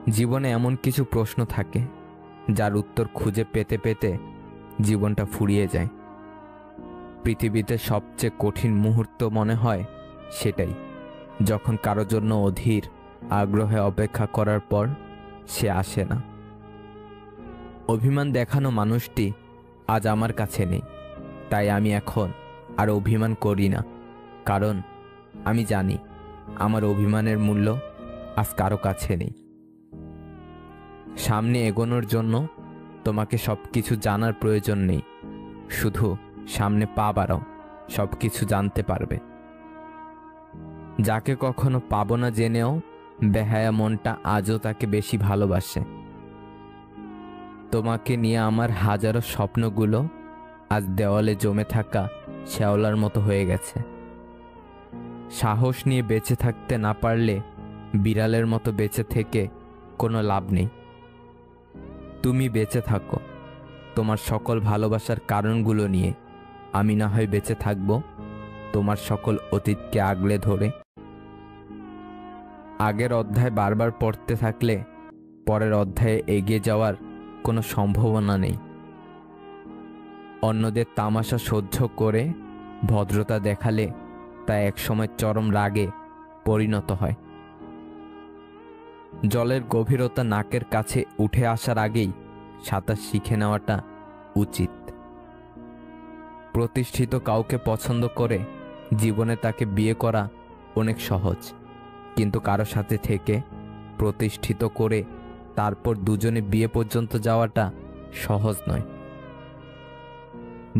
জীবনে এমন কিছু প্রশ্ন থাকে যার উত্তর খুঁজে পেতে পেতে জীবনটা ফুরিয়ে যায়। পৃথিবীতে সবচেয়ে কঠিন মুহূর্ত মনে হয় সেটাই, যখন কারো জন্য অধীর আগ্রহে অপেক্ষা করার পর সে আসে না। অভিমান দেখানো মানুষটি আজ আমার কাছে নেই, তাই আমি এখন আর অভিমান করি না, কারণ আমি জানি আমার অভিমানের মূল্য আজ কারো কাছে নেই। সামনে এগোনোর জন্য তোমাকে সব কিছু জানার প্রয়োজন নেই, শুধু সামনে পা বাড়াও, সব কিছু জানতে পারবে। যাকে কখনো পাবো না জেনেও বেহায়া মনটা আজও তাকে বেশি ভালোবাসে। তোমাকে নিয়ে আমার হাজারো স্বপ্নগুলো আজ দেওয়ালে জমে থাকা শ্যাওলার মতো হয়ে গেছে। সাহস নিয়ে বেঁচে থাকতে না পারলে বিড়ালের মতো বেঁচে থেকে কোনো লাভ নেই। তুমি বেঁচে থাকো তোমার সকল ভালোবাসার কারণগুলো নিয়ে, আমি না হয় বেঁচে থাকব তোমার সকল অতীতকে আগলে ধরে। আগের অধ্যায় বারবার পড়তে থাকলে পরের অধ্যায়ে এগিয়ে যাওয়ার কোনো সম্ভাবনা নেই। অন্যদের তামাশা সহ্য করে ভদ্রতা দেখালে তা একসময় চরম রাগে পরিণত হয়। জলের গভীরতা নাকের কাছে উঠে আসার আগেই সাঁতার শিখে নেওয়াটা উচিত। প্রতিষ্ঠিত কাউকে পছন্দ করে জীবনে তাকে বিয়ে করা অনেক সহজ, কিন্তু কারো সাথে থেকে প্রতিষ্ঠিত করে তারপর দুজনে বিয়ে পর্যন্ত যাওয়াটা সহজ নয়।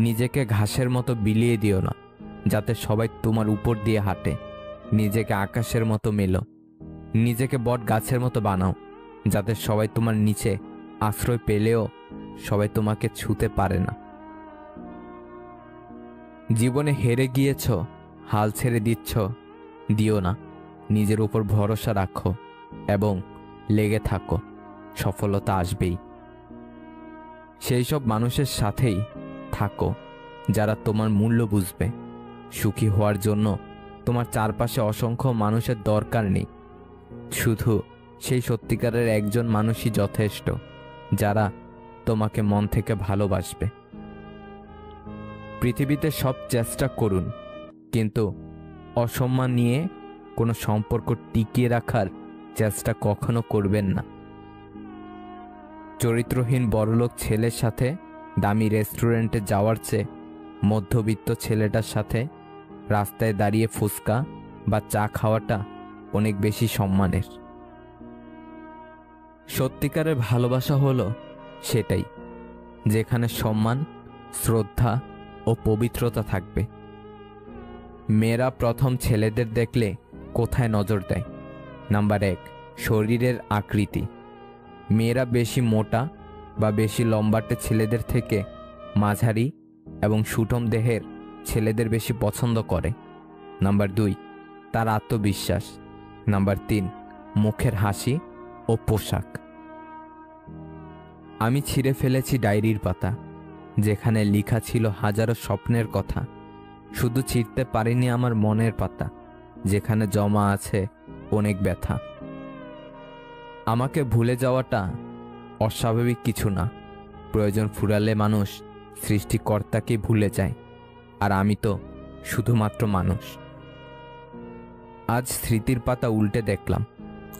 নিজেকে ঘাসের মতো বিলিয়ে দিও না যাতে সবাই তোমার উপর দিয়ে হাঁটে। নিজেকে আকাশের মতো মেলো, নিজেকে বট গাছের মতো বানাও যাতে সবাই তোমার নিচে আশ্রয় পেলেও সবাই তোমাকে ছুঁতে পারে না। জীবনে হেরে গিয়েছ, হাল ছেড়ে দিও না। নিজের উপর ভরসা রাখো এবং লেগে থাকো, সফলতা আসবেই। সেই সব মানুষের সাথেই থাকো যারা তোমার মূল্য বুঝবে। সুখী হওয়ার জন্য তোমার চারপাশে অসংখ্য মানুষের দরকার নেই, শুধু সেই সত্যিকারের একজন মানুষই যথেষ্ট যারা তোমাকে মন থেকে ভালোবাসবে। পৃথিবীতে সব চেষ্টা করুন, কিন্তু অসম্মান নিয়ে কোনো সম্পর্ক টিকিয়ে রাখার চেষ্টা কখনো করবেন না। চরিত্রহীন বড়লোক ছেলের সাথে দামি রেস্টুরেন্টে যাওয়ার চেয়ে মধ্যবিত্ত ছেলেটার সাথে রাস্তায় দাঁড়িয়ে ফুচকা বা চা খাওয়াটা অনেক বেশি সম্মানের। সত্যিকারের ভালোবাসা হলো সেটাই, যেখানে সম্মান, শ্রদ্ধা ও পবিত্রতা থাকবে। মেয়েরা প্রথম ছেলেদের দেখলে কোথায় নজর দেয়? নাম্বার 1, শরীরের আকৃতি। মেয়েরা বেশি মোটা বা বেশি লম্বাটে ছেলেদের থেকে মাঝারি এবং সুঠম দেহের ছেলেদের বেশি পছন্দ করে। নাম্বার 2, তার আত্মবিশ্বাস। নাম্বার 3, মুখের হাসি ও পোশাক। আমি ছিঁড়ে ফেলেছি ডায়েরির পাতা, যেখানে লেখা ছিল হাজারো স্বপ্নের কথা। শুধু ছিঁড়তে পারিনি আমার মনের পাতা, যেখানে জমা আছে অনেক ব্যথা। আমাকে ভুলে যাওয়াটা অস্বাভাবিক কিছু না। প্রয়োজন ফুরালে মানুষ সৃষ্টিকর্তাকে ভুলে যায়, আর আমি তো শুধুমাত্র মানুষ। আজ স্মৃতির পাতা উল্টে দেখলাম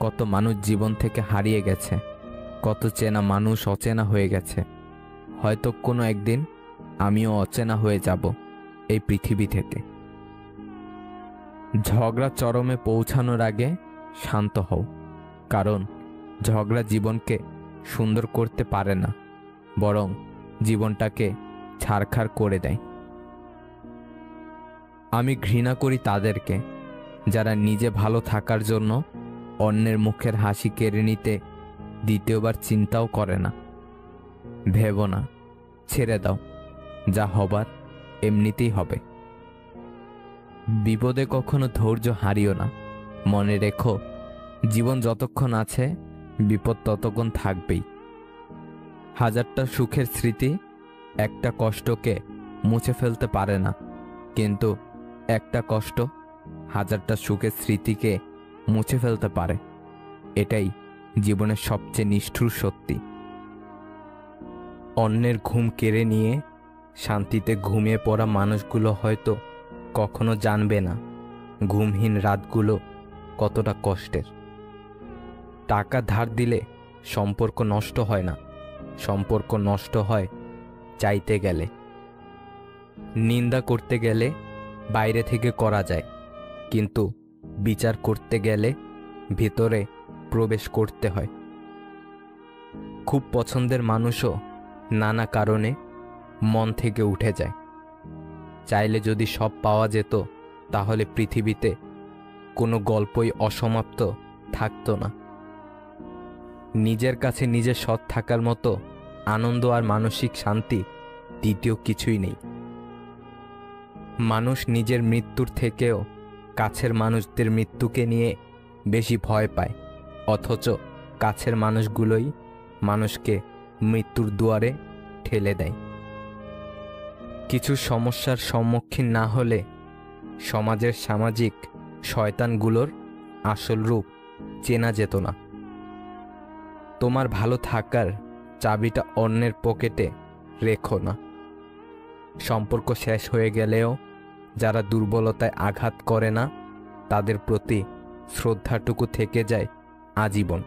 কত মানুষ জীবন থেকে হারিয়ে গেছে, কত চেনা মানুষ অচেনা হয়ে গেছে। হয়তো কোনো একদিন আমিও অচেনা হয়ে যাব এই পৃথিবী থেকে। ঝগড়া চরমে পৌঁছানোর আগে শান্ত হও, কারণ ঝগড়া জীবনকে সুন্দর করতে পারে না, বরং জীবনটাকে ছারখার করে দেয়। আমি ঘৃণা করি তাদেরকে যারা নিজে ভালো থাকার জন্য অন্যের মুখের হাসি কেড়ে নিতে দ্বিতীয়বার চিন্তাও করে না। ভেবো না, ছেড়ে দাও, যা হবার এমনিতেই হবে। বিপদে কখনো ধৈর্য হারিও না। মনে রেখো, জীবন যতক্ষণ আছে বিপদ ততক্ষণ থাকবেই। হাজারটা সুখের স্মৃতি একটা কষ্টকে মুছে ফেলতে পারে না, কিন্তু একটা কষ্ট হাজারটা সুখের স্মৃতিকে মুছে ফেলতে পারে। এটাই জীবনের সবচেয়ে নিষ্ঠুর সত্যি। অন্যের ঘুম কেড়ে নিয়ে শান্তিতে ঘুমিয়ে পড়া মানুষগুলো হয়তো কখনো জানবে না ঘুমহীন রাতগুলো কতটা কষ্টের। টাকা ধার দিলে সম্পর্ক নষ্ট হয় না, সম্পর্ক নষ্ট হয় চাইতে গেলে। নিন্দা করতে গেলে বাইরে থেকে করা যায়, কিন্তু বিচার করতে গেলে ভিতরে প্রবেশ করতে হয়। খুব পছন্দের মানুষও নানা কারণে মন থেকে উঠে যায়। চাইলে যদি সব পাওয়া যেত তাহলে পৃথিবীতে কোনো গল্পই অসমাপ্ত থাকতো না। নিজের কাছে নিজে সৎ থাকার মতো আনন্দ আর মানসিক শান্তি দ্বিতীয় কিছুই নেই। মানুষ নিজের মৃত্যুর থেকেও কাছের মানুষদের মৃত্যুকে নিয়ে বেশি ভয় পায়, অথচ কাছের মানুষগুলোই মানুষকে মৃত্যুর দুয়ারে ঠেলে দেয়। কিছু সমস্যার সম্মুখীন না হলে সমাজের সামাজিক শয়তানগুলোর আসল রূপ চেনা যেত না। তোমার ভালো থাকার চাবিটা অন্যের পকেটে রেখো না। সম্পর্ক শেষ হয়ে গেলেও যারা দুর্বলতায় আঘাত করে না তাদের প্রতি শ্রদ্ধাটুকু থেকে যায় আজীবন।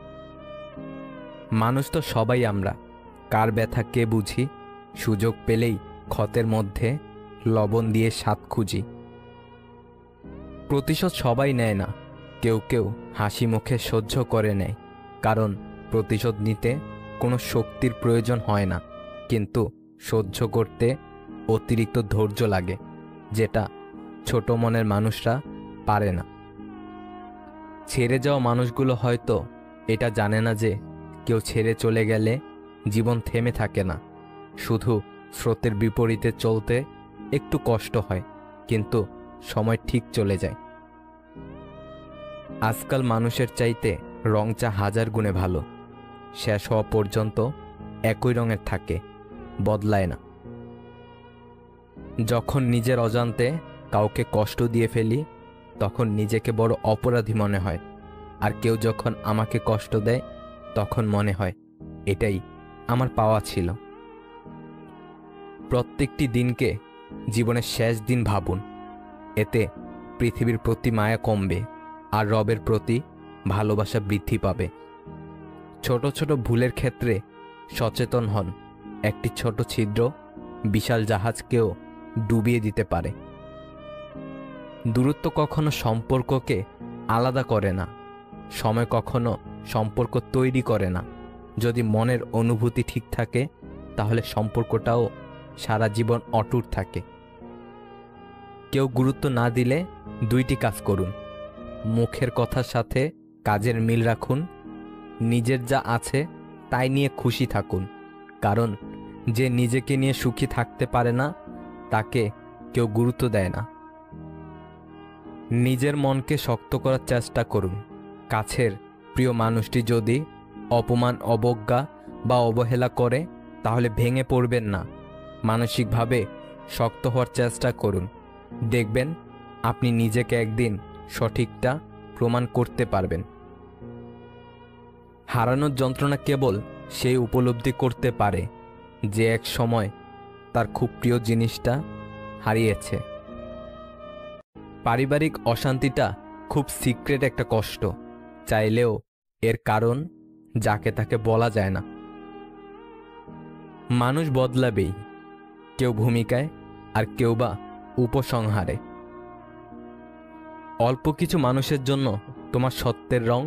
মানুষ তো সবাই আমরা, কার ব্যথা কে বুঝি, সুযোগ পেলেই ক্ষতের মধ্যে লবণ দিয়ে স্বাদ খুঁজি। প্রতিশোধ সবাই নেয় না, কেউ কেউ হাসি মুখে সহ্য করে নেয়, কারণ প্রতিশোধ নিতে কোনো শক্তির প্রয়োজন হয় না, কিন্তু সহ্য করতে অতিরিক্ত ধৈর্য লাগে, যেটা ছোট মনের মানুষরা পারে না। ছেড়ে যাওয়া মানুষগুলো হয়তো এটা জানে না যে কেউ ছেড়ে চলে গেলে জীবন থেমে থাকে না, শুধু স্রোতের বিপরীতে চলতে একটু কষ্ট হয়, কিন্তু সময় ঠিক চলে যায়। আজকাল মানুষের চাইতে রং চা 1000 গুণে ভালো, শেষ হওয়া পর্যন্ত একই রঙের থাকে, বদলায় না। যখন নিজের অজান্তে কাউকে কষ্ট দিয়ে ফেলি তখন নিজেকে বড় অপরাধী মনে হয়, আর কেউ যখন আমাকে কষ্ট দেয় তখন মনে হয় এটাই আমার পাওয়া ছিল। প্রত্যেকটি দিনকে জীবনের শেষ দিন ভাবুন, এতে পৃথিবীর প্রতি মায়া কমবে আর রবের প্রতি ভালোবাসা বৃদ্ধি পাবে। ছোট ছোট ভুলের ক্ষেত্রে সচেতন হন, একটি ছোট ছিদ্র বিশাল জাহাজকেও ডুবিয়ে দিতে পারে। দূরত্ব কখনো সম্পর্ককে আলাদা করে না, সময় কখনো সম্পর্ক তৈরি করে না। যদি মনের অনুভূতি ঠিক থাকে তাহলে সম্পর্কটাও সারা জীবন অটুট থাকে। কেউ গুরুত্ব না দিলে 2টি কাজ করুন, মুখের কথার সাথে কাজের মিল রাখুন, নিজের যা আছে তাই নিয়ে খুশি থাকুন, কারণ যে নিজেকে নিয়ে সুখী থাকতে পারে না তাকে কেউ গুরুত্ব দেয় না। নিজের মনকে শক্ত করার চেষ্টা করুন, কাছের প্রিয় মানুষটি যদি অপমান, অবজ্ঞা বা অবহেলা করে তাহলে ভেঙে পড়বেন না, মানসিকভাবে শক্ত হওয়ার চেষ্টা করুন। দেখবেন আপনি নিজেকে একদিন সঠিকটা প্রমাণ করতে পারবেন। হারানোর যন্ত্রণা কেবল সেই উপলব্ধি করতে পারে যে এক সময় তার খুব প্রিয় জিনিসটা হারিয়েছে। পারিবারিক অশান্তিটা খুব সিক্রেট একটা কষ্ট, চাইলেও এর কারণ যাকে তাকে বলা যায় না। মানুষ বদলাবেই, কেউ ভূমিকায় আর কেউ বা উপসংহারে। অল্প কিছু মানুষের জন্য তোমার সত্যের রং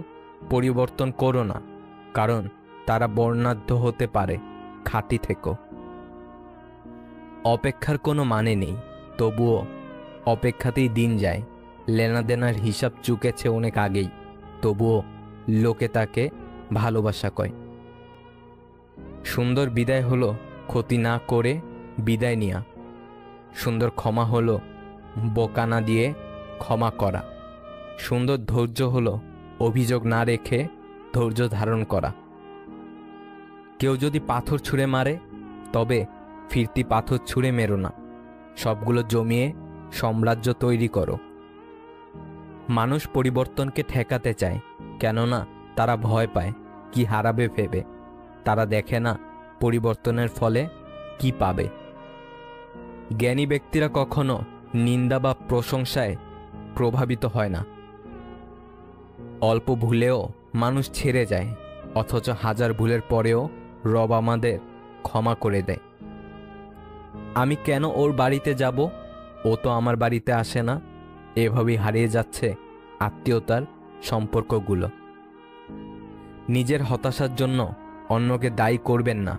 পরিবর্তন করো না, কারণ তারা বর্ণাঢ্য হতে পারে খাঁটি থেকেও। অপেক্ষার কোনো মানে নেই, তবুও অপেক্ষাতেই দিন যায়। লেনাদেনার হিসাব চুকেছে অনেক আগেই, তবুও লোকে তাকে ভালোবাসা কয়। সুন্দর বিদায় হলো ক্ষতি না করে বিদায় নেয়া। সুন্দর ক্ষমা হলো বোকা না দিয়ে ক্ষমা করা। সুন্দর ধৈর্য হলো অভিযোগ না রেখে ধৈর্য ধারণ করা। কেউ যদি পাথর ছুঁড়ে মারে তবে ফিরতি পাথর ছুঁড়ে মেরো না, সবগুলো জমিয়ে সাম্রাজ্য তৈরি করো। মানুষ পরিবর্তনকে ঠেকাতে চায়, কেননা তারা ভয় পায় কি হারাবে ভেবে। তারা দেখে না পরিবর্তনের ফলে কি পাবে। জ্ঞানী ব্যক্তিরা কখনো নিন্দা বা প্রশংসায় প্রভাবিত হয় না। অল্প ভুলেও মানুষ ছেড়ে যায়, অথচ হাজার ভুলের পরেও রব আমাদের ক্ষমা করে দেয়। আমি কেন ওর বাড়িতে যাব, ও তো আমার বাড়িতে আসে না। এভাবেই হারিয়ে যাচ্ছে আত্মীয়তার সম্পর্কগুলো। নিজের হতাশার জন্য অন্যকে দায়ী করবেন না,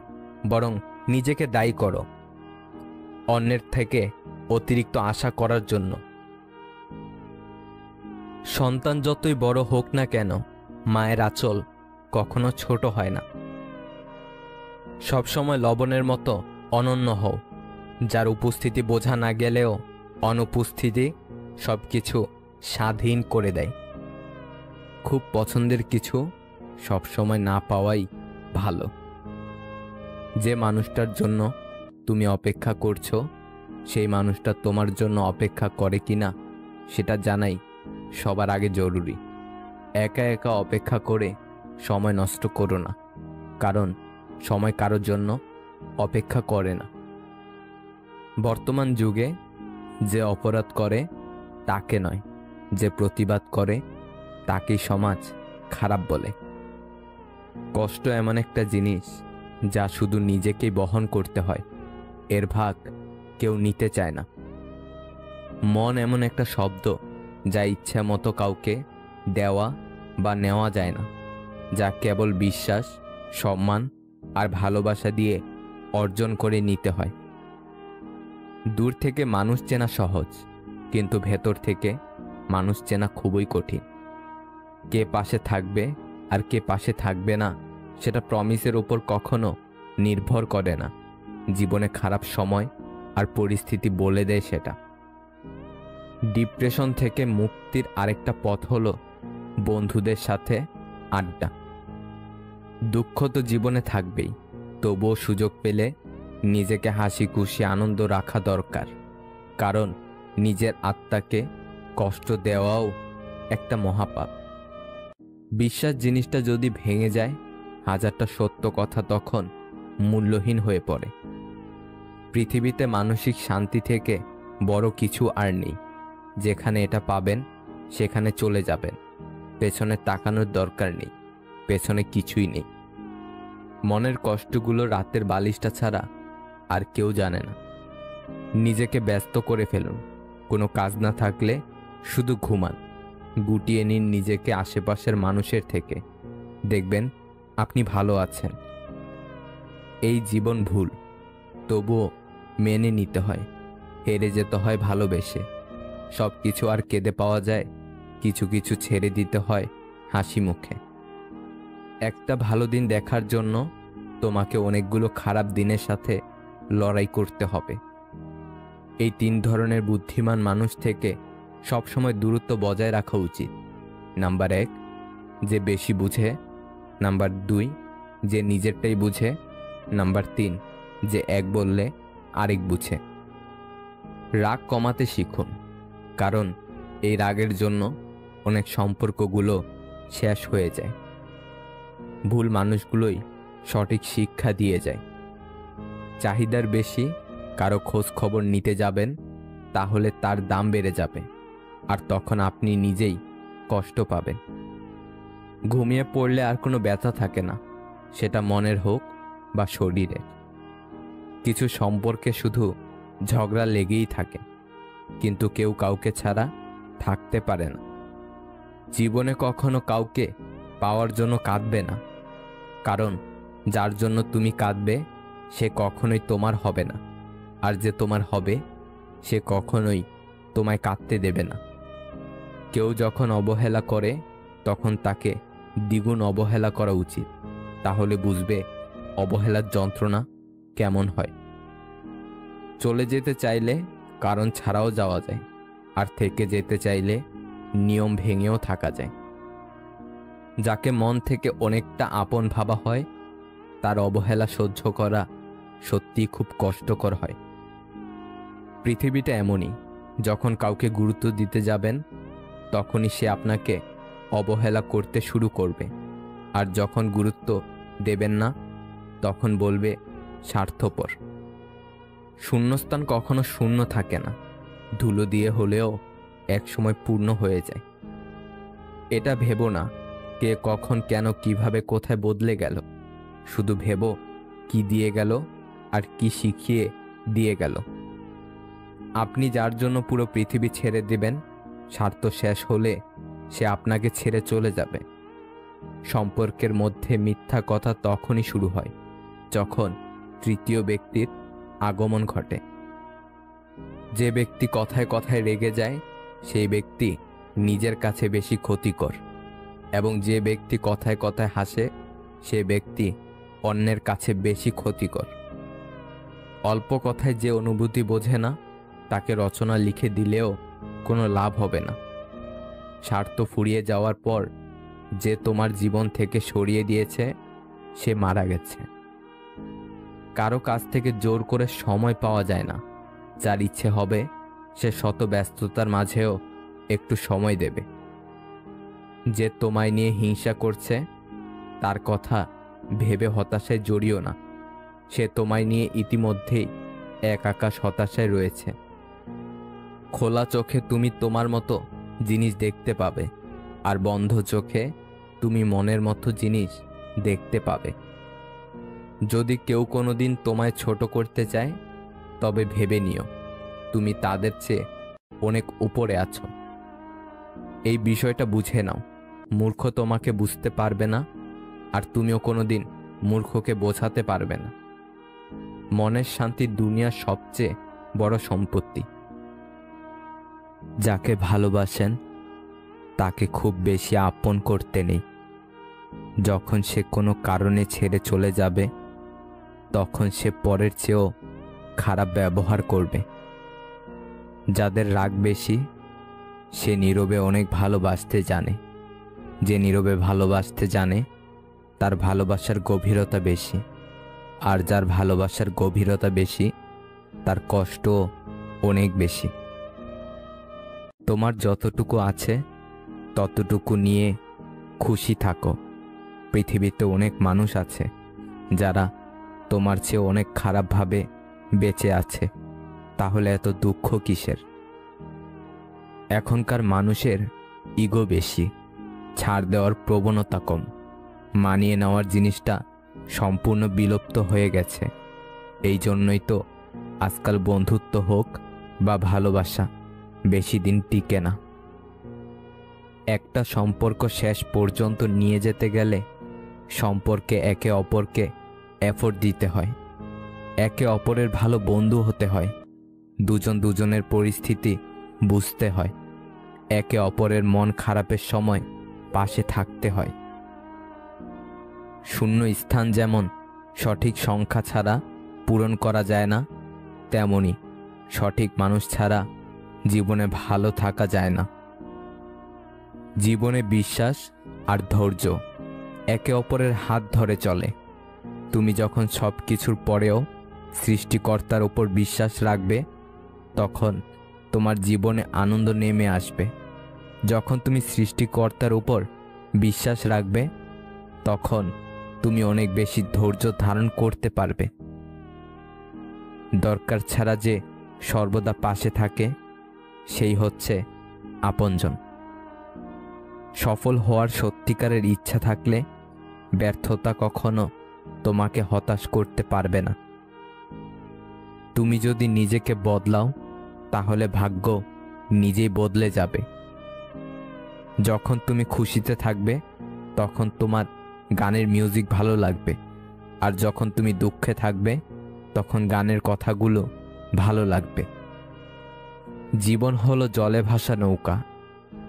বরং নিজেকে দায়ী করো অন্যের থেকে অতিরিক্ত আশা করার জন্য। সন্তান যতই বড় হোক না কেন, মায়ের আঁচল কখনো ছোট হয় না। সবসময় লবণের মতো অনন্য হও, যার উপস্থিতি বোঝা না গেলেও অনুপস্থিতি সবকিছু স্বাধীন করে দেয়। খুব পছন্দের কিছু সবসময় না পাওয়াই ভালো। যে মানুষটার জন্য তুমি অপেক্ষা করছো, সেই মানুষটা তোমার জন্য অপেক্ষা করে কিনা সেটা জানাই সবার আগে জরুরি। একা একা অপেক্ষা করে সময় নষ্ট করো না, কারণ সময় কারোর জন্য অপেক্ষা করে না। বর্তমান যুগে যে অপরাধ করে তাকে নয়, যে প্রতিবাদ করে তাকেই সমাজ খারাপ বলে। কষ্ট এমন একটা জিনিস যা শুধু নিজেকেই বহন করতে হয়, এর ভাগ কেউ নিতে চায় না। মন এমন একটা শব্দ যা ইচ্ছা মতো কাউকে দেওয়া বা নেওয়া যায় না, যা কেবল বিশ্বাস, সম্মান আর ভালোবাসা দিয়ে অর্জন করে নিতে হয়। দূর থেকে মানুষ চেনা সহজ, কিন্তু ভেতর থেকে মানুষ চেনা খুবই কঠিন। কে পাশে থাকবে আর কে পাশে থাকবে না সেটা প্রমিসের উপর কখনো নির্ভর করে না। জীবনে খারাপ সময় আর পরিস্থিতি বলে দেয় সেটা। ডিপ্রেশন থেকে মুক্তির আরেকটা পথ হলো বন্ধুদের সাথে আড্ডা। দুঃখ তো জীবনে থাকবেই, তবুও সুযোগ পেলে নিজেকে হাসি খুশি আনন্দ রাখা দরকার, কারণ নিজের আত্মাকে কষ্ট দেওয়াও একটা মহাপাপ। বিশ্বাস জিনিসটা যদি ভেঙে যায়, হাজারটা সত্য কথা তখন মূল্যহীন হয়ে পড়ে। পৃথিবীতে মানসিক শান্তি থেকে বড় কিছু আর নেই। যেখানে এটা পাবেন সেখানে চলে যাবেন, পেছনে তাকানোর দরকার নেই, পেছনে কিছুই নেই। মনের কষ্টগুলো রাতের বালিশটা ছাড়া আর কেউ জানে না। নিজেকে ব্যস্ত করে ফেলুন, কোনো কাজ না থাকলে শুধু ঘুমান। গুটিয়ে নিন নিজেকে আশেপাশের মানুষের থেকে, দেখবেন আপনি ভালো আছেন। এই জীবন ভুল, তবুও মেনে নিতে হয়। হেরে যেতে হয় ভালোবেসে। সব কিছু আর কেঁদে পাওয়া যায়, কিছু কিছু ছেড়ে দিতে হয় হাসি মুখে। একটা ভালো দিন দেখার জন্য তোমাকে অনেকগুলো খারাপ দিনের সাথে লড়াই করতে হবে। এই 3 ধরনের বুদ্ধিমান মানুষ থেকে সবসময় দূরত্ব বজায় রাখা উচিত। নাম্বার 1, যে বেশি বুঝে। নাম্বার 2, যে নিজেরটাই বুঝে। নাম্বার 3, যে এক বললে আরেক বুঝে। রাগ কমাতে শিখুন, কারণ এই রাগের জন্য অনেক সম্পর্কগুলো শেষ হয়ে যায়। ভুল মানুষগুলোই সঠিক শিক্ষা দিয়ে যায়। চাহিদার বেশি কারো খোঁজ খবর নিতে যাবেন, তাহলে তার দাম বেড়ে যাবে, আর তখন আপনি নিজেই কষ্ট পাবেন। ঘুমিয়ে পড়লে আর কোনো ব্যথা থাকে না, সেটা মনের হোক বা শরীরের। কিছু সম্পর্কে শুধু ঝগড়া লেগেই থাকে, কিন্তু কেউ কাউকে ছাড়া থাকতে পারে না। জীবনে কখনো কাউকে পাওয়ার জন্য কাঁদবে না, কারণ যার জন্য তুমি কাঁদবে সে কখনোই তোমার হবে না, আর যে তোমার হবে সে কখনোই তোমায় কাঁদতে দেবে না। কেউ যখন অবহেলা করে তখন তাকে দ্বিগুণ অবহেলা করা উচিত, তাহলে বুঝবে অবহেলার যন্ত্রণা কেমন হয়। চলে যেতে চাইলে কারণ ছাড়াও যাওয়া যায়, আর থেকে যেতে চাইলে নিয়ম ভেঙেও থাকা যায়। যাকে মন থেকে অনেকটা আপন ভাবা হয়, তার অবহেলা সহ্য করা সত্যিই খুব কষ্টকর হয়। পৃথিবীটা এমনই, যখন কাউকে গুরুত্ব দিতে যাবেন তখনই সে আপনাকে অবহেলা করতে শুরু করবে, আর যখন গুরুত্ব দেবেন না তখন বলবে স্বার্থপর। শূন্যস্থান কখনো শূন্য থাকে না, ধুলো দিয়ে হলেও একসময় পূর্ণ হয়ে যায়। এটা ভেবো না কে কখন কেন কিভাবে কোথায় বদলে গেল, শুধু ভেবো কি দিয়ে গেল আর কি শিখিয়ে দিয়ে গেল। আপনি যার জন্য পুরো পৃথিবী ছেড়ে দেবেন, স্বার্থ শেষ হলে সে আপনাকে ছেড়ে চলে যাবে। সম্পর্কের মধ্যে মিথ্যা কথা তখনই শুরু হয় যখন তৃতীয় ব্যক্তির আগমন ঘটে। যে ব্যক্তি কথায় কথায় রেগে যায় সেই ব্যক্তি নিজের কাছে বেশি ক্ষতিকর, এবং যে ব্যক্তি কথায় কথায় হাসে সে ব্যক্তি অন্যের কাছে বেশি ক্ষতিকর। অল্প কথায় যে অনুভূতি বোঝে না তাকে রচনা লিখে দিলেও কোনো লাভ হবে না। স্বার্থ ফুরিয়ে যাওয়ার পর যে তোমার জীবন থেকে সরিয়ে দিয়েছে সে মারা গেছে। কারো কাছ থেকে জোর করে সময় পাওয়া যায় না। যার ইচ্ছে হবে সে শত ব্যস্ততার মাঝেও একটু সময় দেবে। যে তোমায় নিয়ে হিংসা করছে তার কথা ভেবে হতাশায় জড়িও না। সে তোমায় নিয়ে ইতিমধ্যেই এক আকাশ হতাশায় রয়েছে। খোলা চোখে তুমি তোমার মতো জিনিস দেখতে পাবে, আর বন্ধ চোখে তুমি মনের মতো জিনিস দেখতে পাবে। যদি কেউ কোনোদিন তোমায় ছোট করতে চায় তবে ভেবে নিও তুমি তাদের চেয়ে অনেক উপরে আছো। এই বিষয়টা বুঝে নাও। মূর্খ তোমাকে বুঝতে পারবে না, আর তুমিও কোনোদিন মূর্খকে বোঝাতে পারবে না। মনের শান্তি দুনিয়ার সবচেয়ে বড় সম্পত্তি। যাকে ভালোবাসেন তাকে খুব বেশি আপন করতে নেই। যখন সে কোনো কারণে ছেড়ে চলে যাবে তখন সে পরের চেয়েও খারাপ ব্যবহার করবে। যাদের রাগ বেশি সে নীরবে অনেক ভালোবাসতে জানে। যে নীরবে ভালোবাসতে জানে তার ভালোবাসার গভীরতা বেশি, আর যার ভালোবাসার গভীরতা বেশি তার কষ্টও অনেক বেশি। তোমার যতটুকু আছে ততটুকু নিয়ে খুশি থাকো। পৃথিবীতে অনেক মানুষ আছে যারা তোমার চেয়ে অনেক খারাপভাবে বেঁচে আছে, তাহলে এত দুঃখ কিসের? এখনকার মানুষের ইগো বেশি, ছাড় দেওয়ার প্রবণতা কম। মানিয়ে নেওয়ার জিনিসটা সম্পূর্ণ বিলুপ্ত হয়ে গেছে। এই জন্যই তো আজকাল বন্ধুত্ব হোক বা ভালোবাসা বেশি দিন টিকে না। একটা সম্পর্ক শেষ পর্যন্ত নিয়ে যেতে গেলে সম্পর্কে একে অপরকে এফোর্ট দিতে হয়, একে অপরের ভালো বন্ধু হতে হয়, দুজন দুজনের পরিস্থিতি বুঝতে হয়, একে অপরের মন খারাপের সময় পাশে থাকতে হয়। শূন্য স্থান যেমন সঠিক সংখ্যা ছাড়া পূরণ করা যায় না, তেমনি সঠিক মানুষ ছাড়া জীবনে ভালো থাকা যায় না। জীবনে বিশ্বাস আর ধৈর্য একে অপরের হাত ধরে চলে। তুমি যখন সব কিছুর পরেও সৃষ্টিকর্তার ওপর বিশ্বাস রাখবে তখন তোমার জীবনে আনন্দ নেমে আসবে। যখন তুমি সৃষ্টিকর্তার উপর বিশ্বাস রাখবে তখন তুমি অনেক বেশি ধৈর্য ধারণ করতে পারবে। দরকার ছাড়া যে সর্বদা পাশে থাকে সেই হচ্ছে আপনজন। সফল হওয়ার সত্যিকারের ইচ্ছা থাকলে ব্যর্থতা কখনো তোমাকে হতাশ করতে পারবে না। তুমি যদি নিজেকে বদলাও তাহলে ভাগ্য নিজেই বদলে যাবে। যখন তুমি খুশিতে থাকবে তখন তোমার গানের মিউজিক ভালো লাগবে, আর যখন তুমি দুঃখে থাকবে তখন গানের কথাগুলো ভালো লাগবে। জীবন হলো জলে ভাসা নৌকা,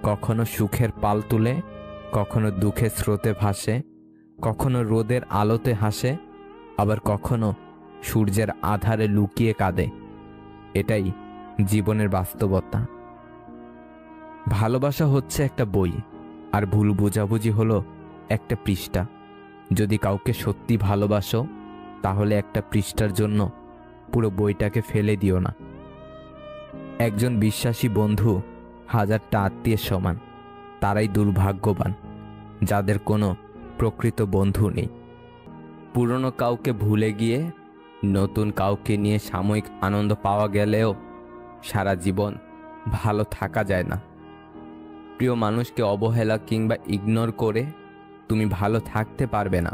কখনো সুখের পাল তুলে, কখনো দুঃখের স্রোতে ভাসে, কখনো রোদের আলোতে হাসে, আবার কখনো সূর্যের আধারে লুকিয়ে কাঁদে। এটাই জীবনের বাস্তবতা। ভালোবাসা হচ্ছে একটা বই, আর ভুল বোঝাবুঝি হলো একটা পৃষ্ঠা। যদি কাউকে সত্যি ভালোবাসো তাহলে একটা পৃষ্ঠার জন্য পুরো বইটাকে ফেলে দিও না। একজন বিশ্বাসী বন্ধু হাজারটা আত্মীয়ের সমান। তারাই দুর্ভাগ্যবান যাদের কোনো প্রকৃত বন্ধু নেই। পুরনো কাউকে ভুলে গিয়ে নতুন কাউকে নিয়ে সাময়িক আনন্দ পাওয়া গেলেও সারা জীবন ভালো থাকা যায় না। প্রিয় মানুষকে অবহেলা কিংবা ইগনোর করে তুমি ভালো থাকতে পারবে না,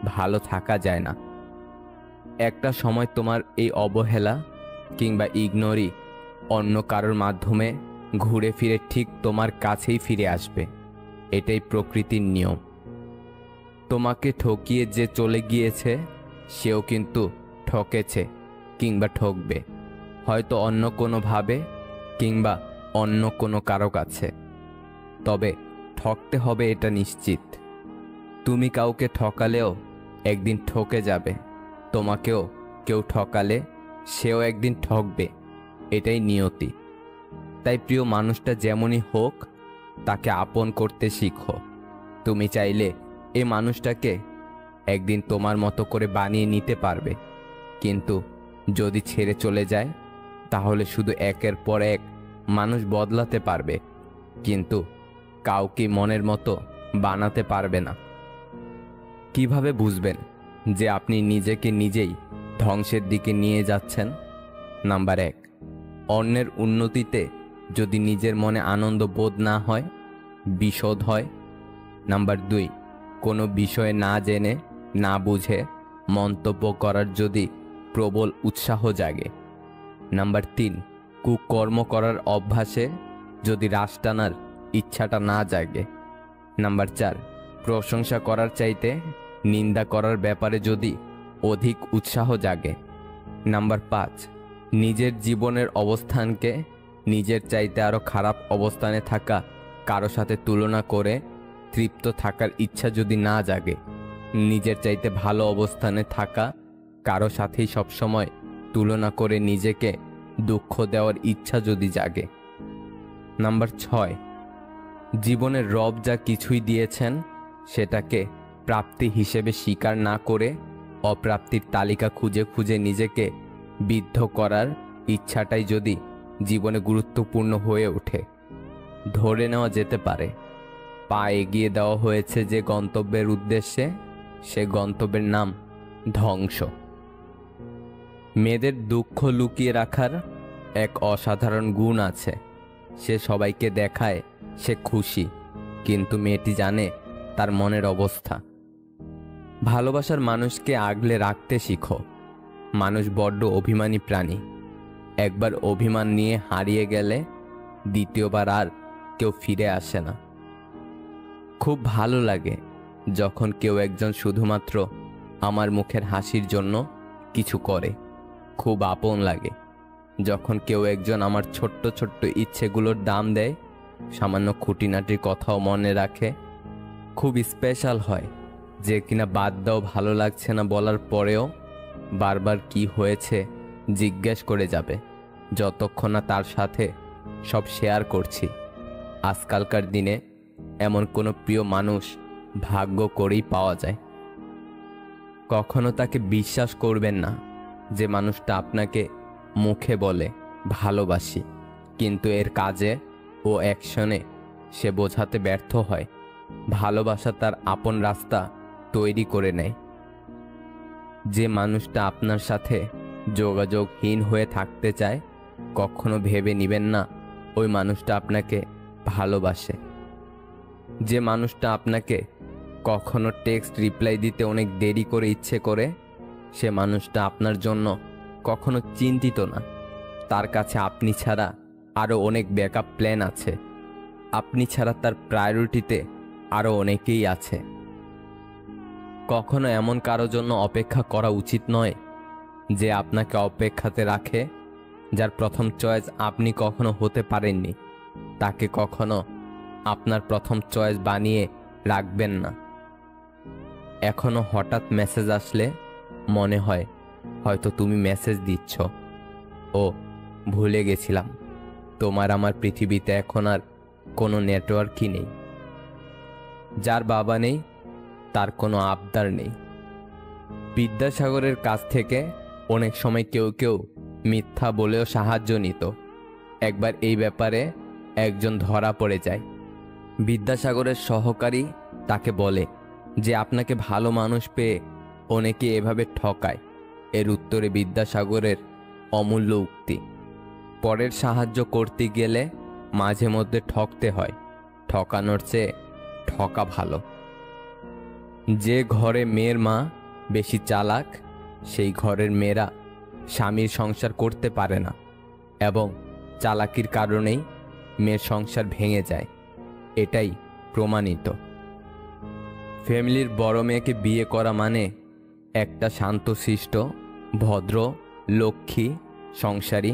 ভালো থাকা যায় না। একটা সময় তোমার এই অবহেলা কিংবা ইগনোরই অন্য কারোর মাধ্যমে ঘুরে ফিরে ঠিক তোমার কাছেই ফিরে আসবে। এটাই প্রকৃতির নিয়ম। তোমাকে ঠকিয়ে যে চলে গিয়েছে সেও কিন্তু ঠকেছে কিংবা ঠকবে, হয়তো অন্য কোনোভাবে কিংবা অন্য কোনো কারো কাছে। তবে ঠকতে হবে এটা নিশ্চিত। তুমি কাউকে ঠকালেও একদিন ঠকে যাবে, তোমাকেও কেউ ঠকালে সেও একদিন ঠকবে, এটাই নিয়তি। তাই প্রিয় মানুষটা যেমনই হোক তাকে আপন করতে শিখো। তুমি চাইলে এই মানুষটাকে একদিন তোমার মতো করে বানিয়ে নিতে পারবে, কিন্তু যদি ছেড়ে চলে যায় তাহলে শুধু একের পর এক মানুষ বদলাতে পারবে, কিন্তু কাউকে মনের মতো বানাতে পারবে না। কিভাবে বুঝবেন যে আপনি নিজেকে নিজেই ধ্বংসের দিকে নিয়ে যাচ্ছেন? নাম্বার 1, অন্যের উন্নতিতে যদি নিজের মনে আনন্দ বোধ না হয়, বিষোদ হয়। নাম্বার 2, কোনো বিষয়ে না জেনে না বুঝে মন্তব্য করার যদি প্রবল উৎসাহ জাগে। নাম্বার 3, কুকর্ম করার অভ্যাসে যদি রাশ টানার ইচ্ছাটা না জাগে। নাম্বার 4, প্রশংসা করার চাইতে নিন্দা করার ব্যাপারে যদি অধিক উৎসাহ জাগে। নাম্বার 5, নিজের জীবনের অবস্থানকে নিজের চাইতে আরও খারাপ অবস্থানে থাকা কারো সাথে তুলনা করে তৃপ্ত থাকার ইচ্ছা যদি না জাগে। নিজের চাইতে ভালো অবস্থানে থাকা কারো সাথেই সবসময় তুলনা করে নিজেকে দুঃখ দেওয়ার ইচ্ছা যদি জাগে। নাম্বার 6, জীবনের রব যা কিছুই দিয়েছেন সেটাকে প্রাপ্তি হিসেবে স্বীকার না করে অপ্রাপ্তির তালিকা খুঁজে খুঁজে নিজেকে বিদ্ধ করার ইচ্ছাটাই যদি জীবনে গুরুত্বপূর্ণ হয়ে ওঠে। ধরে নেওয়া যেতে পারে পা এগিয়ে দেওয়া হয়েছে যে গন্তব্যের উদ্দেশ্যে, সে গন্তব্যের নাম ধ্বংস। মেয়েদের দুঃখ লুকিয়ে রাখার এক অসাধারণ গুণ আছে। সে সবাইকে দেখায় সে খুশি, কিন্তু মেয়েটি জানে তার মনের অবস্থা। ভালোবাসার মানুষকে আগলে রাখতে শিখো। মানুষ বড্ড অভিমানী প্রাণী। একবার অভিমান নিয়ে হারিয়ে গেলে দ্বিতীয়বার আর কেউ ফিরে আসে না। খুব ভালো লাগে যখন কেউ একজন শুধুমাত্র আমার মুখের হাসির জন্য কিছু করে। খুব আপন লাগে যখন কেউ একজন আমার ছোট্ট ছোট্ট ইচ্ছেগুলোর দাম দেয়, সামান্য খুঁটিনাটির কথাও মনে রাখে। খুব স্পেশাল হয় যে কিনা বাদ দাও ভালো লাগছে না বলার পরেও বারবার কি হয়েছে জিজ্ঞেস করে যাবে, যতক্ষণ না তার সাথে সব শেয়ার করছি। আজকালকার দিনে এমন কোনো প্রিয় মানুষ ভাগ্য করেই পাওয়া যায়। কখনো তাকে বিশ্বাস করবেন না যে মানুষটা আপনাকে মুখে বলে ভালোবাসি, কিন্তু এর কাজে ও অ্যাকশনে সে বোঝাতে ব্যর্থ হয় ভালোবাসা তার আপন রাস্তা তৈরি করে নেয়। যে মানুষটা আপনার সাথে যোগাযোগহীন হয়ে থাকতে চায়, কখনো ভেবে নেবেন না ওই মানুষটা আপনাকে ভালোবাসে। যে মানুষটা আপনাকে কখনো টেক্সট রিপ্লাই দিতে অনেক দেরি করে ইচ্ছে করে, সে মানুষটা আপনার জন্য কখনো চিন্তিত না। তার কাছে আপনি ছাড়া আরও অনেক ব্যাকআপ প্ল্যান আছে। আপনি ছাড়া তার প্রায়োরিটিতে আরও অনেকেই আছে। কখনো এমন কারো জন্য অপেক্ষা করা উচিত নয় যে আপনাকে অপেক্ষাতে রাখে। যার প্রথম চয়েস আপনি কখনো হতে পারেননি, তাকে কখনো আপনার প্রথম চয়েস বানিয়ে রাখবেন না। এখনো হঠাৎ মেসেজ আসলে মনে হয় হয়তো তুমি মেসেজ দিচ্ছ, ও ভুলে গেছিলাম তোমার আমার পৃথিবীতে এখন আর কোনো নেটওয়ার্কই নেই। যার বাবা নেই তার কোনো আবদার নেই। বিদ্যাসাগরের কাছ থেকে অনেক সময় কেউ কেউ মিথ্যা বলেও সাহায্য নিত। একবার এই ব্যাপারে একজন ধরা পড়ে যায়। বিদ্যাসাগরের সহকারী তাকে বলে, যে আপনাকে ভালো মানুষ পেয়ে অনেকে এভাবে ঠকায়, এর উত্তরে বিদ্যাসাগরের অমূল্য উক্তি, পরের সাহায্য করতে গেলে মাঝে মধ্যে ঠকতে হয়, ঠকানোর চেয়ে ঠকা ভালো। যে ঘরে মেয়ের মা বেশি চালাক, সেই ঘরের মেয়েরা স্বামীর সংসার করতে পারে না এবং চালাকির কারণেই মেয়ের সংসার ভেঙে যায়, এটাই প্রমাণিত। ফ্যামিলির বড় মেয়েকে বিয়ে করা মানে একটা শান্তশিষ্ট, ভদ্র, লক্ষ্মী, সংসারী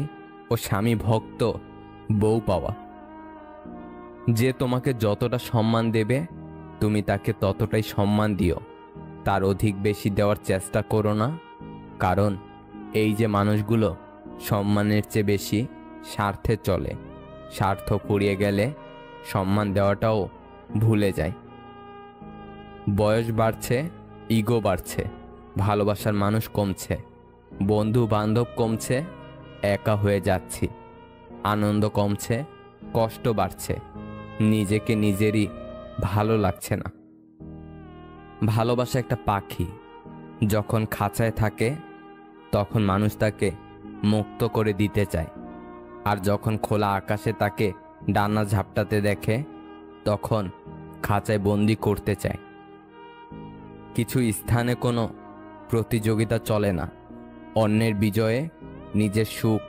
ও স্বামী ভক্ত বউ পাওয়া। যে তোমাকে যতটা সম্মান দেবে তুমি তাকে ততটাই সম্মান দিও, তার অধিক বেশি দেওয়ার চেষ্টা করো না, কারণ এই যে মানুষগুলো সম্মানের চেয়ে বেশি স্বার্থে চলে, স্বার্থ ফুরিয়ে গেলে সম্মান দেওয়াটাও ভুলে যায়। বয়স বাড়ছে, ইগো বাড়ছে, ভালোবাসার মানুষ কমছে, বন্ধু বান্ধব কমছে, একা হয়ে যাচ্ছি, আনন্দ কমছে, কষ্ট বাড়ছে, নিজেকে নিজেরই ভালো লাগছে না। ভালোবাসা একটা পাখি, যখন খাঁচায় থাকে তখন মানুষ তাকে মুক্ত করে দিতে চায়, আর যখন খোলা আকাশে তাকে ডানা ঝাপটাতে দেখে তখন খাঁচায় বন্দি করতে চায়। কিছু স্থানে কোনো প্রতিযোগিতা চলে না, অন্যের বিজয়ে নিজের সুখ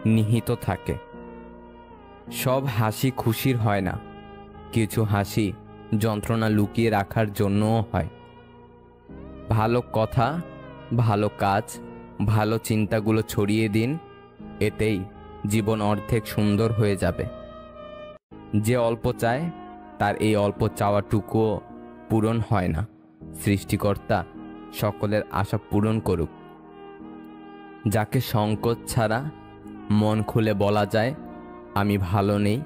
নিহিত থাকে। সব হাসি খুশির হয় না, কিছু হাসি যন্ত্রণা লুকিয়ে রাখার জন্যও হয়। ভালো কথা, ভালো কাজ, ভালো চিন্তাগুলো ছড়িয়ে দিন, এতেই জীবন অর্ধেক সুন্দর হয়ে যাবে। যে অল্প চায় তার এই অল্প চাওয়াটুকুও পূরণ হয় না, সৃষ্টিকর্তা সকলের আশা পূরণ করুক। যাকে সংকোচ ছাড়া মন খুলে বলা যায় আমি ভালো নেই,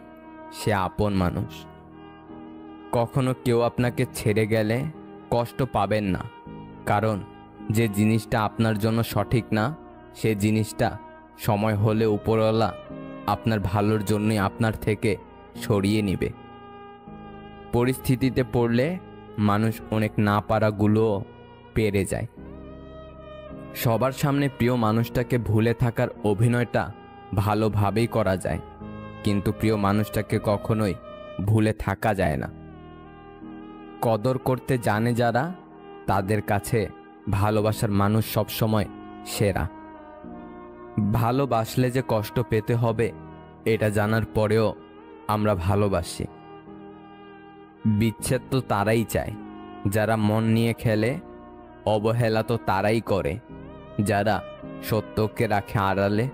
সে আপন মানুষ। কখনো কেউ আপনাকে ছেড়ে গেলে কষ্ট পাবেন না, কারণ যে জিনিসটা আপনার জন্য সঠিক না সে জিনিসটা সময় হলে উপরওয়ালা আপনার ভালোর জন্যই আপনার থেকে সরিয়ে নেবে। পরিস্থিতিতে পড়লে মানুষ অনেক না পারাগুলোও পেরে যায়। সবার সামনে প্রিয় মানুষটাকে ভুলে থাকার অভিনয়টা ভালোভাবেই করা যায়, কিন্তু প্রিয় মানুষটাকে কখনোই ভুলে থাকা যায় না। কদর করতে জানে যারা, তাদের কাছে ভালোবাসার মানুষ সবসময় সেরা। ভালোবাসলে যে কষ্ট পেতে হবে এটা জানার পরেও আমরা ভালোবাসি। বিচ্ছেদ তো তারাই চায় যারা মন নিয়ে খেলে, অবহেলা তো তারাই করে যারা সত্যকে রাখে আড়ালে।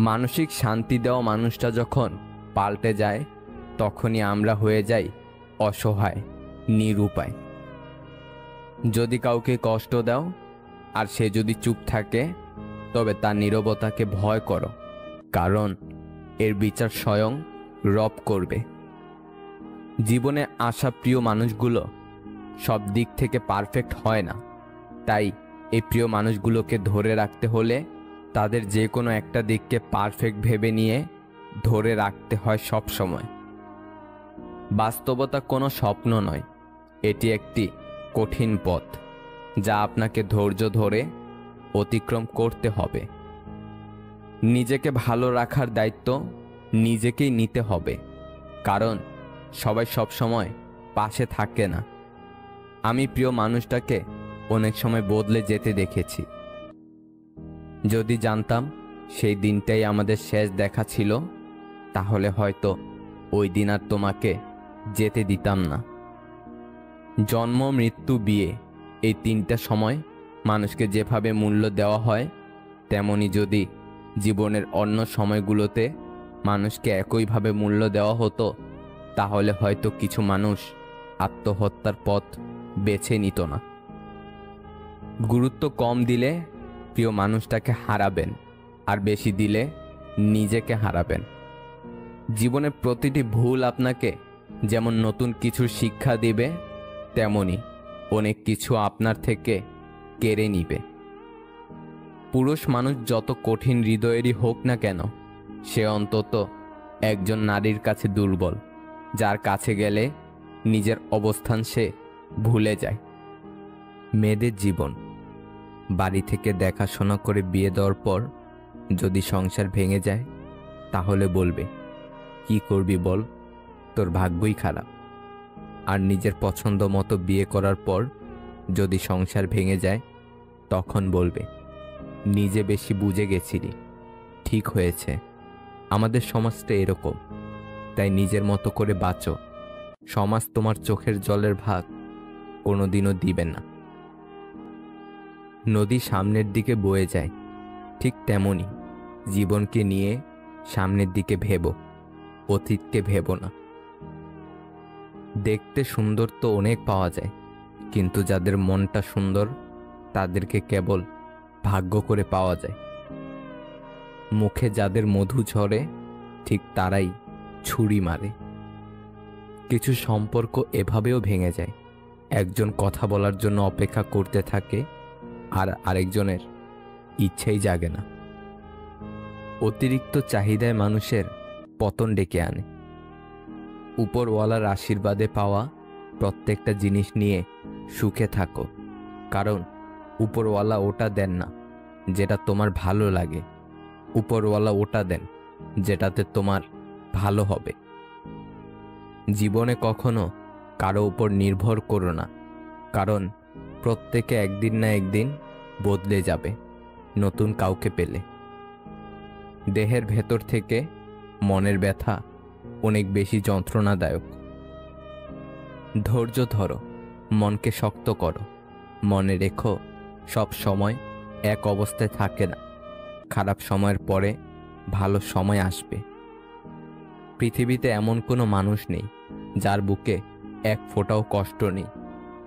মানসিক শান্তি দেওয়া মানুষটা যখন পাল্টে যায় তখনই আমরা হয়ে যাই অসহায়, নিরুপায়। যদি কাউকে কষ্ট দাও আর সে যদি চুপ থাকে তবে তার নীরবতাকে ভয় করো, কারণ এর বিচার স্বয়ং রব করবে। জীবনে আসা প্রিয় মানুষগুলো সব দিক থেকে পারফেক্ট হয় না, তাই এই প্রিয় মানুষগুলোকে ধরে রাখতে হলে তাদের যে কোনো একটা দিককে পারফেক্ট ভেবে নিয়ে ধরে রাখতে হয় সব সময়। বাস্তবতা কোনো স্বপ্ন নয়, এটি একটি কঠিন পথ যা আপনাকে ধৈর্য ধরে অতিক্রম করতে হবে। নিজেকে ভালো রাখার দায়িত্ব নিজেকেই নিতে হবে, কারণ সবাই সব সময় পাশে থাকে না। আমি প্রিয় মানুষটাকে অনেক সময় বদলে যেতে দেখেছি। যদি জানতাম সেই দিনটাই আমাদের শেষ দেখা ছিল, তাহলে হয়তো ওই দিন আর তোমাকে যেতে দিতাম না। জন্ম, মৃত্যু, বিয়ে, এই তিনটা সময় মানুষকে যেভাবে মূল্য দেওয়া হয়, তেমনি যদি জীবনের অন্য সময়গুলোতে মানুষকে একইভাবে মূল্য দেওয়া হতো, তাহলে হয়তো কিছু মানুষ আত্মহত্যার পথ বেছে নিত না। গুরুত্ব কম দিলে প্রিয় মানুষটাকে হারাবেন, আর বেশি দিলে নিজেকে হারাবেন। জীবনের প্রতিটি ভুল আপনাকে যেমন নতুন কিছু শিক্ষা দিবে, তেমনি অনেক কিছু আপনার থেকে কেড়ে নিবে। পুরুষ মানুষ যত কঠিন হৃদয়েরই হোক না কেন, সে অন্তত একজন নারীর কাছে দুর্বল, যার কাছে গেলে নিজের অবস্থান সে ভুলে যায়। মেয়েদের জীবন, বাড়ি থেকে দেখাশোনা করে বিয়ে দেওয়ার পর যদি সংসার ভেঙে যায় তাহলে বলবে, কি করবি বল, তোর ভাগ্যই খারাপ। আর নিজের পছন্দ মতো বিয়ে করার পর যদি সংসার ভেঙে যায় তখন বলবে, নিজে বেশি বুঝে গেছিলি, ঠিক হয়েছে। আমাদের সমাজটা এরকম, তাই নিজের মতো করে বাঁচো। সমাজ তোমার চোখের জলের ভাগ কোনোদিনও দিবে না। নদী সামনের দিকে বয়ে যায়, ঠিক তেমনি জীবনকে নিয়ে সামনের দিকে ভেবো, অতীতকে ভেবো না। দেখতে সুন্দর তো অনেক পাওয়া যায়, কিন্তু যাদের মনটা সুন্দর তাদেরকে কেবল ভাগ্য করে পাওয়া যায়। মুখে যাদের মধু ঝরে ঠিক তারাই ছুরি মারে। কিছু সম্পর্ক এভাবেও ভেঙে যায়, একজন কথা বলার জন্য অপেক্ষা করতে থাকে আর আরেকজনের ইচ্ছেই জাগে না। অতিরিক্ত চাহিদায় মানুষের পতন ডেকে আনে। উপরওয়ালার আশীর্বাদে পাওয়া প্রত্যেকটা জিনিস নিয়ে সুখে থাকো, কারণ উপরওয়ালা ওটা দেন না যেটা তোমার ভালো লাগে, উপরওয়ালা ওটা দেন যেটাতে তোমার ভালো হবে। জীবনে কখনো কারো উপর নির্ভর করো না, কারণ প্রত্যেকে একদিন না একদিন বদলে যাবে নতুন কাউকে পেলে। দেহের ভেতর থেকে মনের ব্যথা অনেক বেশি যন্ত্রণাদায়ক। ধৈর্য ধরো, মনকে শক্ত করো। মনে রেখো, সব সময় এক অবস্থায় থাকে না, খারাপ সময়ের পরে ভালো সময় আসবে। পৃথিবীতে এমন কোনো মানুষ নেই যার বুকে এক ফোঁটাও কষ্ট নেই।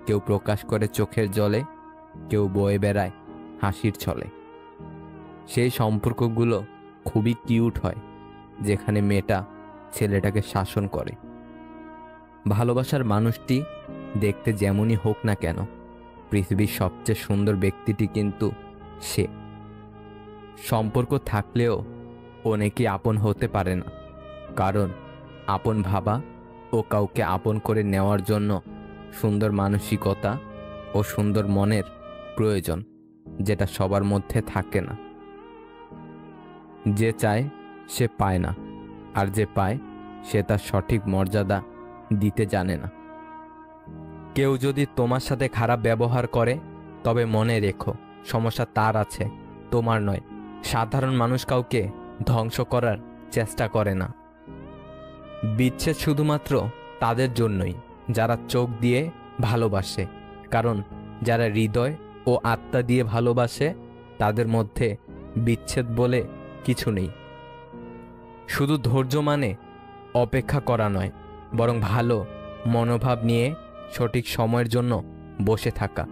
কেউ প্রকাশ করে চোখের জলে, কেউ বয়ে বেড়ায় হাসির ছলে। সেই সম্পর্কগুলো খুবই কিউট হয় যেখানে মেয়েটা ছেলেটাকে শাসন করে। ভালোবাসার মানুষটি দেখতে যেমনই হোক না কেন, পৃথিবীর সবচেয়ে সুন্দর ব্যক্তিটি কিন্তু সে। সম্পর্ক থাকলেও অনেকেই আপন হতে পারে না, কারণ আপন ভাবা ও কাউকে আপন করে নেওয়ার জন্য সুন্দর মানসিকতা ও সুন্দর মনের প্রয়োজন, যেটা সবার মধ্যে থাকে না। যে চায় সে পায় না, আর যে পায় সে তার সঠিক মর্যাদা দিতে জানে না। কেউ যদি তোমার সাথে খারাপ ব্যবহার করে তবে মনে রেখো, সমস্যা তার আছে, তোমার নয়। সাধারণ মানুষ কাউকে ধ্বংস করার চেষ্টা করে না। বিচ্ছেদ শুধুমাত্র তাদের জন্যই যারা চোখ দিয়ে ভালোবাসে, কারণ যারা হৃদয় ও আত্মা দিয়ে ভালোবাসে তাদের মধ্যে বিচ্ছেদ বলে কিছু নেই। শুধু ধৈর্য মানে অপেক্ষা করা নয়, বরং ভালো মনোভাব নিয়ে সঠিক সময়ের জন্য বসে থাকা।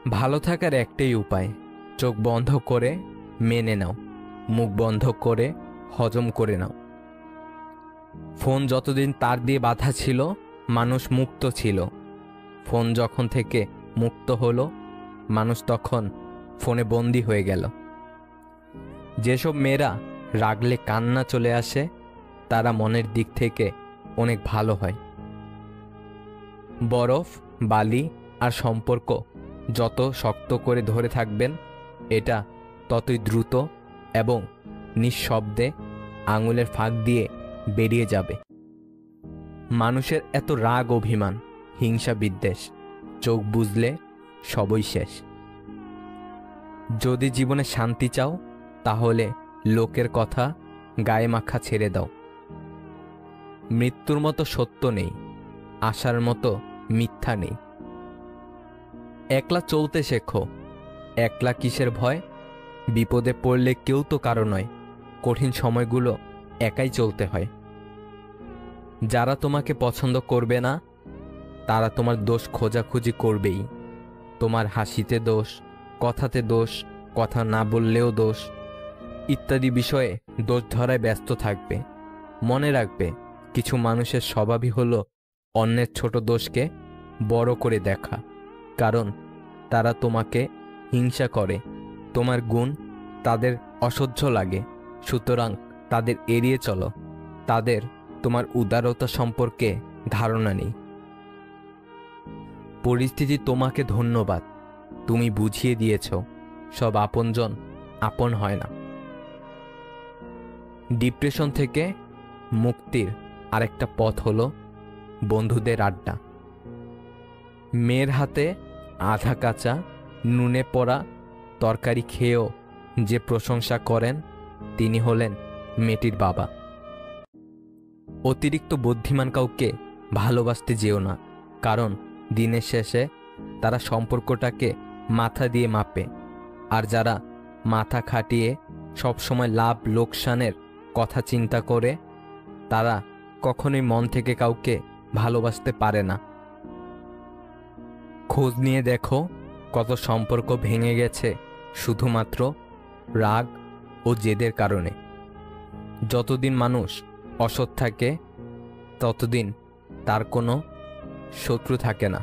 ভালো থাকার একটাই উপায়, চোখ বন্ধ করে মেনে নাও, মুখ বন্ধ করে হজম করে নাও। ফোন যতদিন তার দিয়ে বাঁধা ছিল মানুষ মুক্ত ছিল, ফোন যখন থেকে মুক্ত হলো মানুষ তখন ফোনে বন্দী হয়ে গেল। যেসব মেয়েরা রাগলে কান্না চলে আসে তারা মনের দিক থেকে অনেক ভালো হয়। বরফ, বালি আর সম্পর্ক যত শক্ত করে ধরে থাকবেন এটা ততই দ্রুত এবং নিঃশব্দে আঙুলের ফাঁক দিয়ে বেরিয়ে যাবে। মানুষের এত রাগ, অভিমান, হিংসা, বিদ্বেষ, চোখ বুঝলে সবই শেষ। যদি জীবনে শান্তি চাও তাহলে লোকের কথা গায়ে মাখা ছেড়ে দাও। মৃত্যুর মতো সত্য নেই, আশার মতো মিথ্যা নেই। একলা চলতে শেখো, একলা কিসের ভয়? বিপদে পড়লে কেউ তো কারো নয়, কঠিন সময়গুলো একাই চলতে হয়। যারা তোমাকে পছন্দ করবে না তারা তোমার দোষ খোঁজাখুঁজি করবেই। তোমার হাসিতে দোষ, কথাতে দোষ, কথা না বললেও দোষ ইত্যাদি বিষয়ে দোষ ধরায় ব্যস্ত থাকবে। মনে রাখবে, কিছু মানুষের স্বভাবই হলো অন্যের ছোট দোষকে বড় করে দেখা, কারণ তারা তোমাকে হিংসা করে। তোমার গুণ তাদের অসহ্য লাগে, সুতরাং তাদের এড়িয়ে চলো। তাদের তোমার উদারতা সম্পর্কে ধারণা নেই। পরিস্থিতি তোমাকে ধন্যবাদ, তুমি বুঝিয়ে দিয়েছ সব আপনজন আপন হয় না। ডিপ্রেশন থেকে মুক্তির আরেকটা পথ হলো বন্ধুদের আড্ডা। মেয়ের হাতে আধা কাঁচা নুনে পড়া তরকারি খেয়েও যে প্রশংসা করেন তিনি হলেন মেয়েটির বাবা। অতিরিক্ত বুদ্ধিমান কাউকে ভালোবাসতে যেও না, কারণ দিনের শেষে তারা সম্পর্কটাকে মাথা দিয়ে মাপে, আর যারা মাথা খাটিয়ে সবসময় লাভ লোকসানের কথা চিন্তা করে তারা কখনোই মন থেকে কাউকে ভালোবাসতে পারে না। খোঁজ নিয়ে দেখো কত সম্পর্ক ভেঙে গেছে শুধুমাত্র রাগ ও জেদের কারণে। যতদিন মানুষ অসৎ থাকে ততদিন তার কোনো শত্রু থাকে না,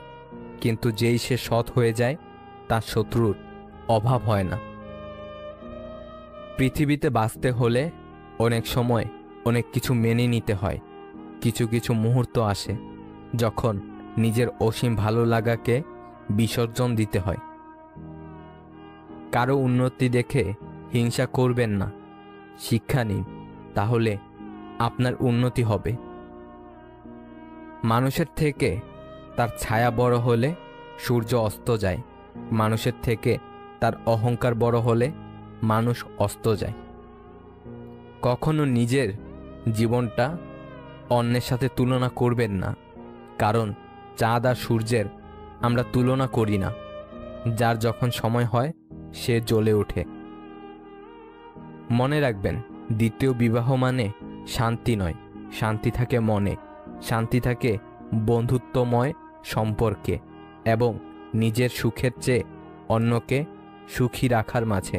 কিন্তু যেই সে সৎ হয়ে যায় তার শত্রুর অভাব হয় না। পৃথিবীতে বাঁচতে হলে অনেক সময় অনেক কিছু মেনে নিতে হয়। কিছু কিছু মুহূর্ত আসে যখন নিজের অসীম ভালো লাগাকে বিসর্জন দিতে হয়। কারো উন্নতি দেখে হিংসা করবেন না, শিক্ষা নিন, তাহলে আপনার উন্নতি হবে। মানুষের থেকে তার ছায়া বড় হলে সূর্য অস্ত যায়, মানুষের থেকে তার অহংকার বড় হলে মানুষ অস্ত যায়। কখনো নিজের জীবনটা অন্যের সাথে তুলনা করবেন না, কারণ চাঁদ আর সূর্যের আমরা তুলনা করি না। যার যখন সময় হয় সে জ্বলে ওঠে। মনে রাখবেন, দ্বিতীয় বিবাহ মানে শান্তি নয়, শান্তি থাকে মনে, শান্তি থাকে বন্ধুত্বময় সম্পর্কে এবং নিজের সুখের চেয়ে অন্যকে সুখী রাখার মাঝে।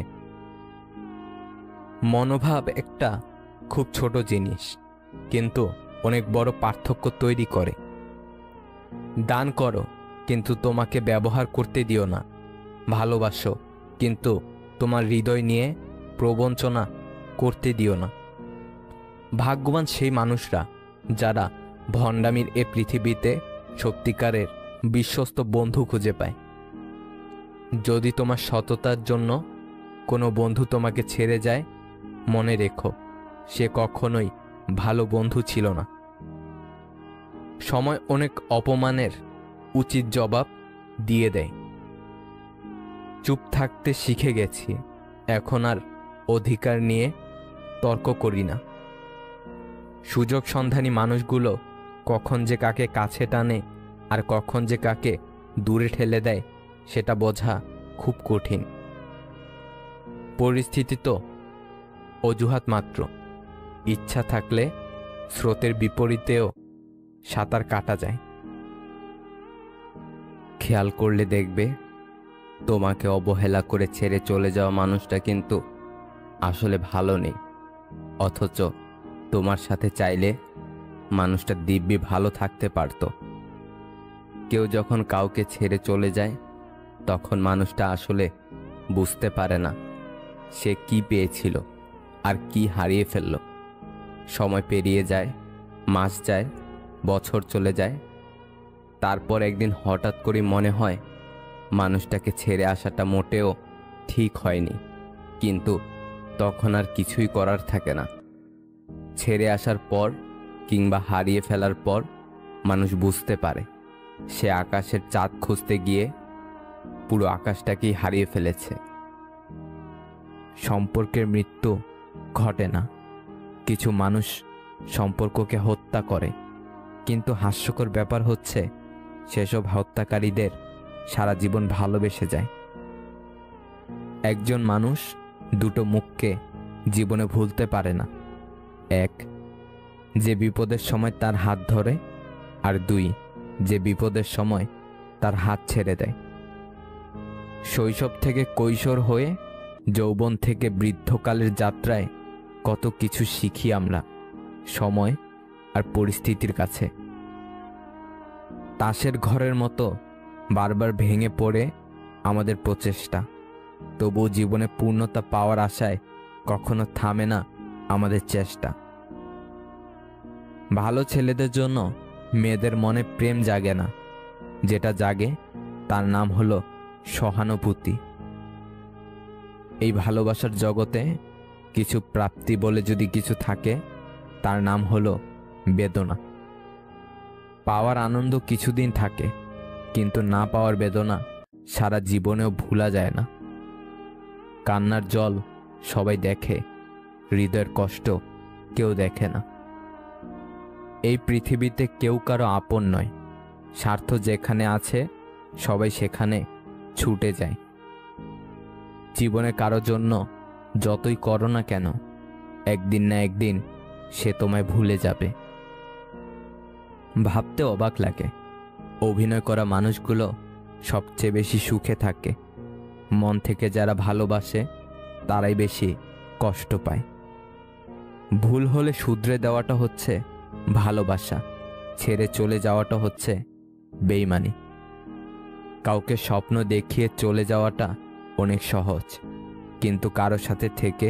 মনোভাব একটা খুব ছোট জিনিস, কিন্তু অনেক বড় পার্থক্য তৈরি করে। দান করো, কিন্তু তোমাকে ব্যবহার করতে দিও না। ভালোবাসো, কিন্তু তোমার হৃদয় নিয়ে প্রবঞ্চনা করতে দিও না। ভাগ্যবান সেই মানুষরা যারা ভণ্ডামির এ পৃথিবীতে সত্যিকারের বিশ্বস্ত বন্ধু খুঁজে পায়। যদি তোমার সততার জন্য কোনো বন্ধু তোমাকে ছেড়ে যায়, মনে রেখো সে কখনোই ভালো বন্ধু ছিল না। সময় অনেক অপমানের উচিত জবাব দিয়ে দেয়। চুপ থাকতে শিখে গেছি, এখন আর অধিকার নিয়ে তর্ক করি না। সুযোগ সন্ধানী মানুষগুলো কখন যে কাকে কাছে টানে আর কখন যে কাকে দূরে ঠেলে দেয় সেটা বোঝা খুব কঠিন। পরিস্থিতি তো অজুহাত মাত্র, ইচ্ছা থাকলে স্রোতের বিপরীতেও সাঁতার কাটা যায়। খেয়াল করলে দেখবে তোমাকে অবহেলা করে ছেড়ে চলে যাওয়া মানুষটা কিন্তু আসলে ভালো নেই, অথচ তোমার সাথে চাইলে মানুষটা দিব্যি ভালো থাকতে পারত। কেউ যখন কাউকে ছেড়ে চলে যায় তখন মানুষটা আসলে বুঝতে পারে না সে কি পেয়েছিল আর কি হারিয়ে ফেলল। সময় পেরিয়ে যায়, মাস যায়, বছর চলে যায়, তারপর একদিন হঠাৎ করে মনে হয় মানুষটাকে ছেড়ে আসাটা মোটেও ঠিক হয়নি, কিন্তু তখন আর কিছুই করার থাকে না। ছেড়ে আসার পর কিংবা হারিয়ে ফেলার পর মানুষ বুঝতে পারে সে আকাশের চাঁদ খুঁজতে গিয়ে পুরো আকাশটাকেই হারিয়ে ফেলেছে। সম্পর্কের মৃত্যু ঘটে না, কিছু মানুষ সম্পর্ককে হত্যা করে, কিন্তু হাস্যকর ব্যাপার হচ্ছে সেসব হত্যাকারীদের সারা জীবন ভালোবেসে যায়। একজন মানুষ দুটো মুখকে জীবনে ভুলতে পারে না, এক যে বিপদের সময় তার হাত ধরে, আর দুই যে বিপদের সময় তার হাত ছেড়ে দেয়। শৈশব থেকে কৈশোর হয়ে যৌবন থেকে বৃদ্ধকালের যাত্রায় কত কিছু শিখি আমরা সময় আর পরিস্থিতির কাছে। তাসের ঘরের মতো বারবার ভেঙে পড়ে আমাদের প্রচেষ্টা, তবুও জীবনে পূর্ণতা পাওয়ার আশায় কখনো থামে না আমাদের চেষ্টা। ভালো ছেলেদের জন্য মেয়েদের মনে প্রেম জাগে না, যেটা জাগে তার নাম হলো সহানুভূতি। এই ভালোবাসার জগতে কিছু প্রাপ্তি বলে যদি কিছু থাকে, তার নাম হলো বেদনা। পাওয়ার আনন্দ কিছুদিন থাকে, কিন্তু না পাওয়ার বেদনা সারা জীবনেও ভোলা যায় না। কান্নার জল সবাই দেখে, হৃদয়ের কষ্ট কেউ দেখে না। এই পৃথিবীতে কেউ কারো আপন নয়। স্বার্থ যেখানে আছে সবাই সেখানে ছুটে যায়। জীবনে কারো জন্য যতই করো না কেন, একদিন না একদিন সে তোমায় ভুলে যাবে। ভাবতে অবাক লাগে, অভিনয় করা মানুষগুলো সবচেয়ে বেশি সুখে থাকে। মন থেকে যারা ভালোবাসে তারাই বেশি কষ্ট পায়। ভুল হলে শুধরে দেওয়াটা হচ্ছে ভালোবাসা, ছেড়ে চলে যাওয়াটা হচ্ছে বেইমানি। কাউকে স্বপ্ন দেখিয়ে চলে যাওয়াটা অনেক সহজ, কিন্তু কারো সাথে থেকে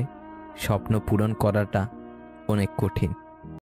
স্বপ্ন পূরণ করাটা অনেক কঠিন।